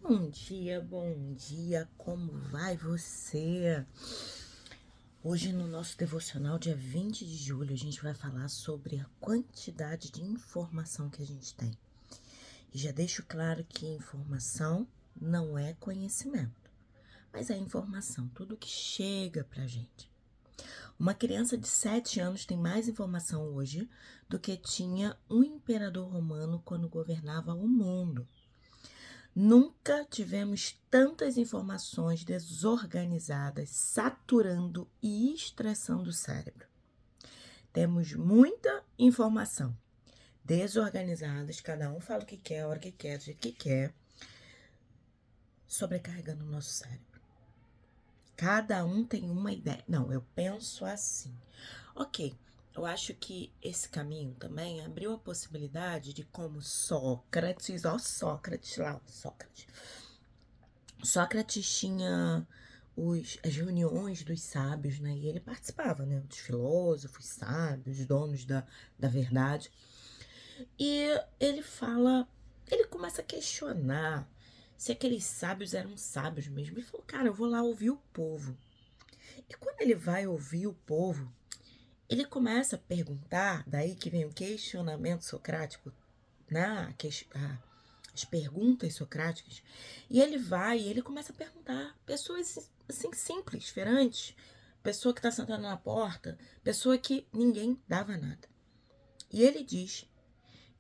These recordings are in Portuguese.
Bom dia, como vai você? Hoje no nosso devocional, dia 20 de julho, a gente vai falar sobre a quantidade de informação que a gente tem. E já deixo claro que informação não é conhecimento, mas é informação, tudo que chega pra gente. Uma criança de 7 anos tem mais informação hoje do que tinha um imperador romano quando governava o mundo. Nunca tivemos tantas informações desorganizadas, saturando e estressando o cérebro. Temos muita informação desorganizadas, cada um fala o que quer, a hora que quer, do jeito que quer, sobrecarregando o nosso cérebro. Cada um tem uma ideia. Não, eu penso assim. Ok, eu acho que esse caminho também abriu a possibilidade de como Sócrates, Sócrates tinha as reuniões dos sábios, né? E ele participava, né? Dos filósofos, sábios, donos da verdade. E ele começa a questionar se aqueles sábios eram sábios mesmo. Ele falou, cara, eu vou lá ouvir o povo. E quando ele vai ouvir o povo, ele começa a perguntar, daí que vem o questionamento socrático, né? As perguntas socráticas, e ele começa a perguntar, pessoas assim simples, feirantes, pessoa que está sentada na porta, pessoa que ninguém dava nada. E ele diz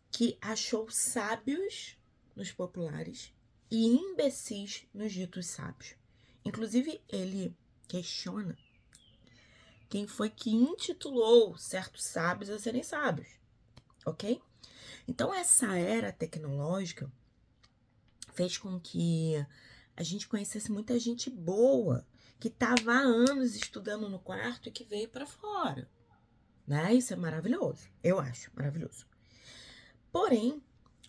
que achou sábios nos populares e imbecis nos ditos sábios. Inclusive, ele questiona quem foi que intitulou certos sábios a serem sábios, ok? Então, essa era tecnológica fez com que a gente conhecesse muita gente boa, que estava há anos estudando no quarto e que veio para fora, né? Isso é maravilhoso, eu acho maravilhoso. Porém,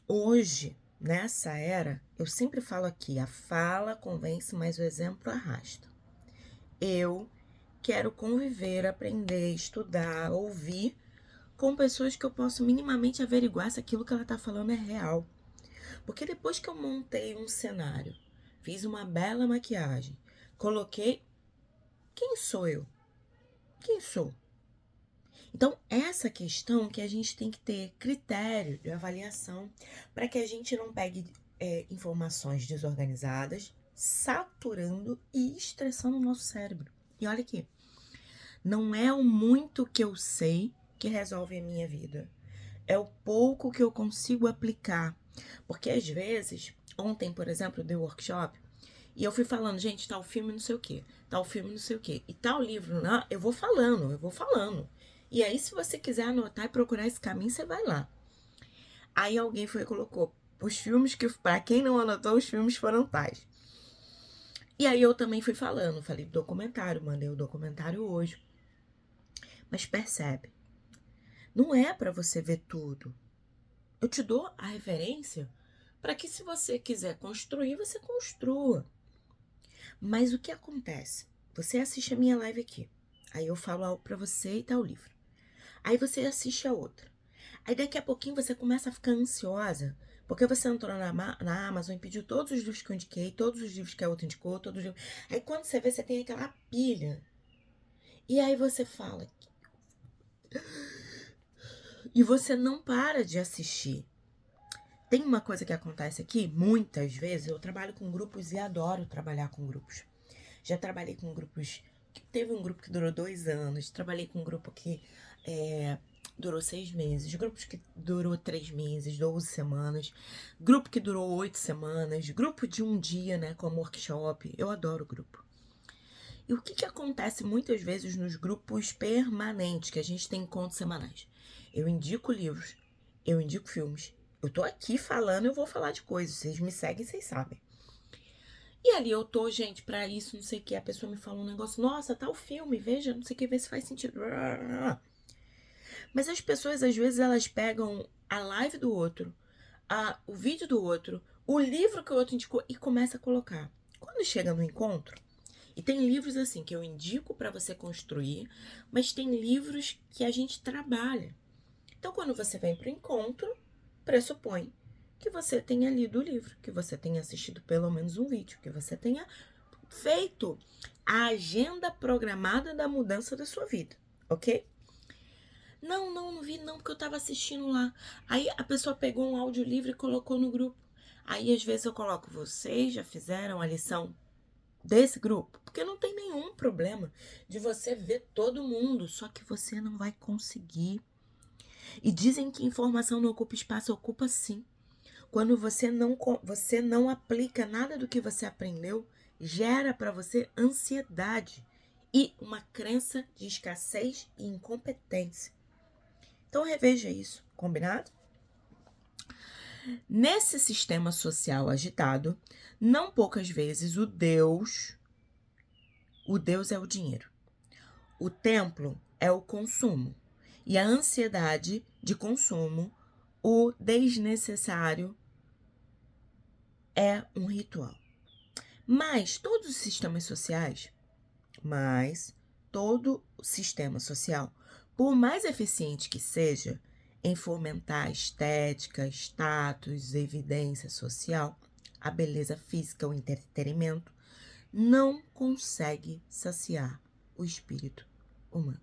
hoje, nessa era, eu sempre falo aqui, a fala convence, mas o exemplo arrasta. Eu quero conviver, aprender, estudar, ouvir com pessoas que eu posso minimamente averiguar se aquilo que ela está falando é real. Porque depois que eu montei um cenário, fiz uma bela maquiagem, coloquei... Quem sou eu? Quem sou? Então, essa questão que a gente tem que ter critério de avaliação para que a gente não pegue informações desorganizadas, saturando e estressando o nosso cérebro. E olha aqui, não é o muito que eu sei que resolve a minha vida. É o pouco que eu consigo aplicar. Porque às vezes, ontem, por exemplo, eu dei workshop e eu fui falando, gente, tal filme não sei o quê, tal filme não sei o quê, e tal livro, não, eu vou falando. E aí, se você quiser anotar e procurar esse caminho, você vai lá. Aí alguém foi e colocou os filmes que, pra quem não anotou, os filmes foram tais. E aí eu também fui falando, falei do documentário, mandei o documentário hoje. Mas percebe, não é pra você ver tudo. Eu te dou a referência para que, se você quiser construir, você construa. Mas o que acontece? Você assiste a minha live aqui. Aí eu falo algo pra você e tá o livro. Aí você assiste a outra. Aí daqui a pouquinho você começa a ficar ansiosa, porque você entrou na Amazon e pediu todos os livros que eu indiquei, todos os livros que a outra indicou, todos os livros. Aí quando você vê, você tem aquela pilha. E aí você fala. E você não para de assistir. Tem uma coisa que acontece aqui, muitas vezes, eu trabalho com grupos e adoro trabalhar com grupos. Já trabalhei com grupos, teve um grupo que durou 2 anos, trabalhei com um grupo que durou 6 meses, grupos que durou 3 meses, 12 semanas, grupo que durou 8 semanas, grupo de um dia, né, como workshop. Eu adoro grupo. E o que acontece muitas vezes nos grupos permanentes, que a gente tem encontros semanais? Eu indico livros, eu indico filmes, eu tô aqui falando, eu vou falar de coisas, vocês me seguem, vocês sabem. E ali eu tô, gente, pra isso, não sei o que, a pessoa me fala um negócio, nossa, tá o filme, veja, não sei o que, vê se faz sentido. Mas as pessoas, às vezes, elas pegam a live do outro, o vídeo do outro, o livro que o outro indicou e começa a colocar. Quando chega no encontro, e tem livros assim que eu indico para você construir, mas tem livros que a gente trabalha. Então, quando você vem pro encontro, pressupõe que você tenha lido o livro, que você tenha assistido pelo menos um vídeo, que você tenha feito a agenda programada da mudança da sua vida, ok? Não vi não, porque eu tava assistindo lá. Aí a pessoa pegou um audiolivro e colocou no grupo. Aí às vezes eu coloco, vocês já fizeram a lição desse grupo? Porque não tem nenhum problema de você ver todo mundo, só que você não vai conseguir. E dizem que informação não ocupa espaço, ocupa sim. Quando você não aplica nada do que você aprendeu, gera para você ansiedade e uma crença de escassez e incompetência. Então reveja isso, combinado? Nesse sistema social agitado, não poucas vezes o Deus é o dinheiro. O templo é o consumo. E a ansiedade de consumo, o desnecessário, é um ritual. Mas todo o sistema social, por mais eficiente que seja em fomentar estética, status, evidência social, a beleza física, o entretenimento, não consegue saciar o espírito humano.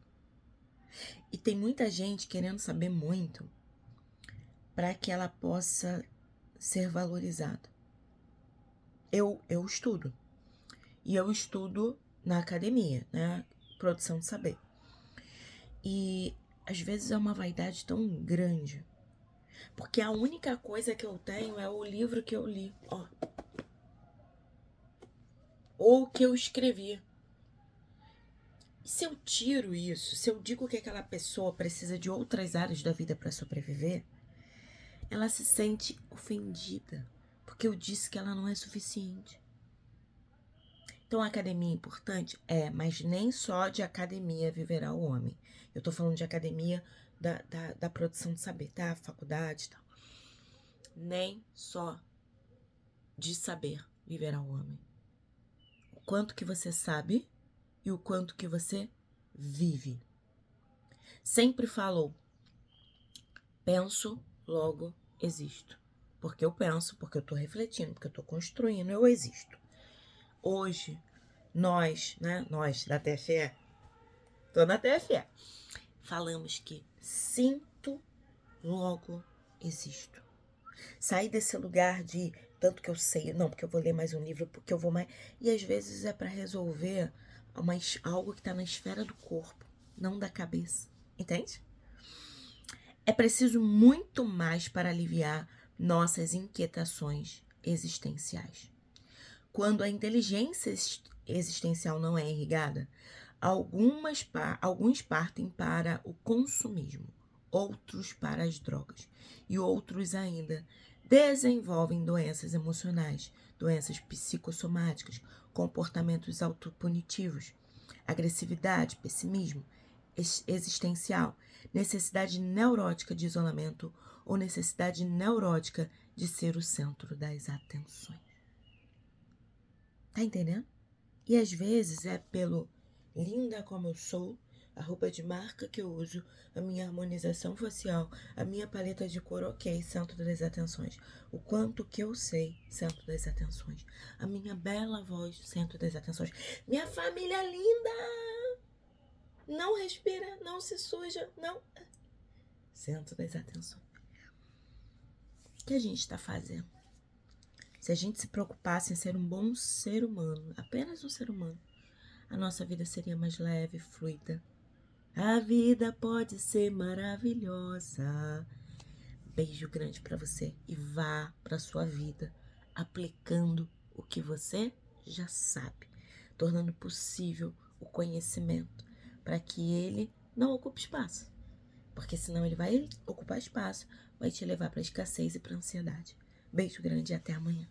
E tem muita gente querendo saber muito para que ela possa ser valorizada. Eu estudo. E eu estudo na academia, né? Produção de saber. E às vezes é uma vaidade tão grande. Porque a única coisa que eu tenho é o livro que eu li, ó. Ou que eu escrevi. E se eu tiro isso, se eu digo que aquela pessoa precisa de outras áreas da vida para sobreviver, ela se sente ofendida. Porque eu disse que ela não é suficiente. Então, a academia é importante? É, mas nem só de academia viverá o homem. Eu tô falando de academia da produção de saber, tá? Faculdade e tal. Nem só de saber viverá o homem. O quanto que você sabe e o quanto que você vive. Sempre falou, penso, logo existo. Porque eu penso, porque eu tô refletindo, porque eu tô construindo, eu existo. Hoje, nós da TFE, tô na TFE, falamos que sinto, logo existo. Sair desse lugar de tanto que eu sei, não, porque eu vou ler mais um livro, porque eu vou mais... E às vezes é para resolver algo que tá na esfera do corpo, não da cabeça, entende? É preciso muito mais para aliviar nossas inquietações existenciais. Quando a inteligência existencial não é irrigada, alguns partem para o consumismo, outros para as drogas e outros ainda desenvolvem doenças emocionais, doenças psicossomáticas, comportamentos autopunitivos, agressividade, pessimismo existencial, necessidade neurótica de isolamento ou necessidade neurótica de ser o centro das atenções. Tá entendendo? E às vezes é pelo linda como eu sou, a roupa de marca que eu uso, a minha harmonização facial, a minha paleta de cor, ok, centro das atenções. O quanto que eu sei, centro das atenções. A minha bela voz, centro das atenções. Minha família linda! Não respira, não se suja, não. Centro das atenções. O que a gente está fazendo? Se a gente se preocupasse em ser um bom ser humano, apenas um ser humano, a nossa vida seria mais leve, fluida. A vida pode ser maravilhosa. Beijo grande para você e vá para sua vida aplicando o que você já sabe, tornando possível o conhecimento para que ele não ocupe espaço, porque senão ele vai ocupar espaço, vai te levar para escassez e para ansiedade. Beijo grande e até amanhã.